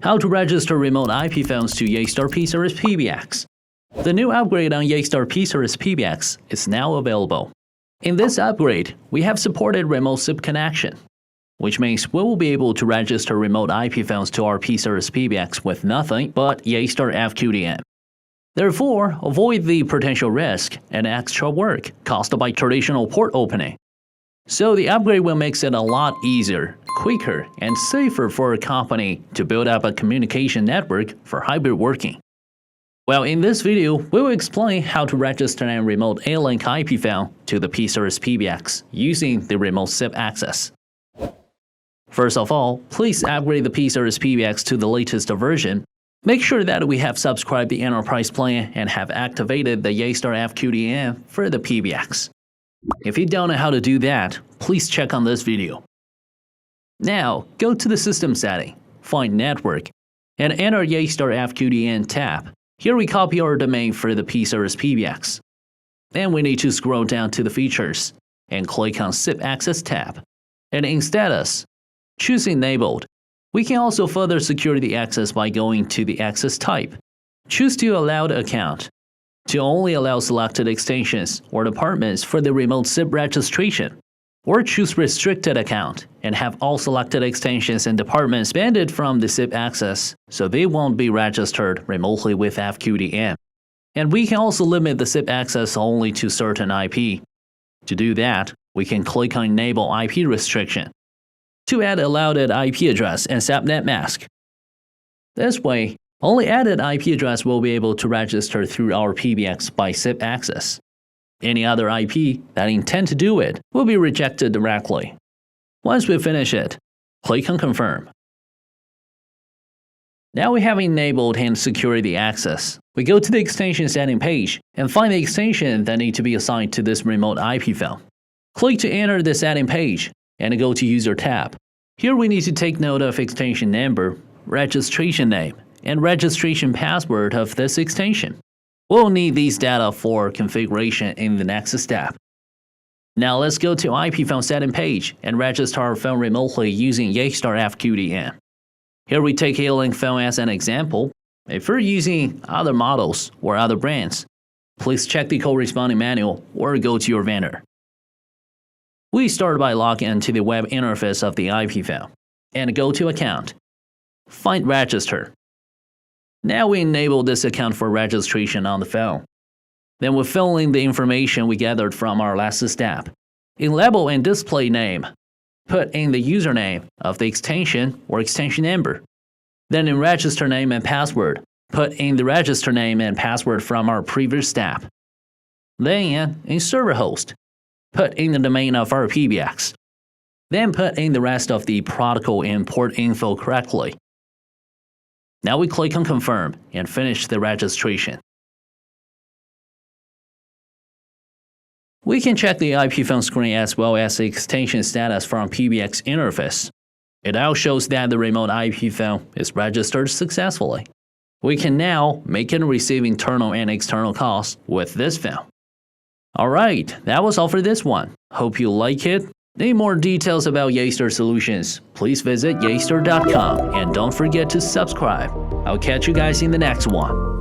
How to register remote IP phones to Yeastar P-Series PBX. The new upgrade on Yeastar P-Series PBX is now available. In this upgrade, we have supported remote SIP connection, which means we will be able to register remote IP phones to our P-Series PBX with nothing but Yeastar FQDN. Therefore, avoid the potential risk and extra work caused by traditional port opening. So the upgrade will make it a lot easier, quicker, and safer for a company to build up a communication network for hybrid working. Well, in this video, we will explain how to register a remote A-Link IP phone to the P-Series PBX using the remote SIP access. First of all, please upgrade the P-Series PBX to the latest version. Make sure that we have subscribed the enterprise plan and have activated the Yeastar FQDN for the PBX. If you don't know how to do that, please check on this video. Now, go to the System setting, find Network, and enter Yeastar FQDN tab. Here we copy our domain for the P-Series PBX. Then we need to scroll down to the Features and click on SIP Access tab. And in Status, choose Enabled. We can also further secure the access by going to the access type. Choose to allow the account to only allow selected extensions or departments for the remote SIP registration, or choose Restricted Account and have all selected extensions and departments banned from the SIP access so they won't be registered remotely with FQDN. And we can also limit the SIP access only to certain IP. To do that, we can click on Enable IP Restriction to add allowed IP address and subnet mask. This way, only added IP address will be able to register through our PBX by SIP access. Any other IP that intend to do it will be rejected directly. Once we finish it, click on Confirm. Now we have enabled and secured the access. We go to the extension setting page and find the extension that need to be assigned to this remote IP phone. Click to enter the setting page and go to User tab. Here we need to take note of extension number, registration name, and registration password of this extension. We'll need these data for configuration in the next step. Now let's go to IP phone setting page and register our phone remotely using Yeastar FQDN. Here we take A-Link phone as an example. If you're using other models or other brands, please check the corresponding manual or go to your vendor. We start by logging into the web interface of the IP phone and go to Account. Find Register. Now we enable this account for registration on the phone. Then we fill in the information we gathered from our last step. In Label and Display Name, put in the username of the extension or extension number. Then in Register Name and Password, put in the register name and password from our previous step. Then in Server Host, put in the domain of our PBX. Then put in the rest of the protocol and port info correctly. Now we click on Confirm and finish the registration. We can check the IP phone screen as well as the extension status from PBX interface. It now shows that the remote IP phone is registered successfully. We can now make and receive internal and external calls with this phone. Alright, that was all for this one. Hope you like it. Need more details about Yeastar solutions? Please visit yeastar.com and don't forget to subscribe. I'll catch you guys in the next one.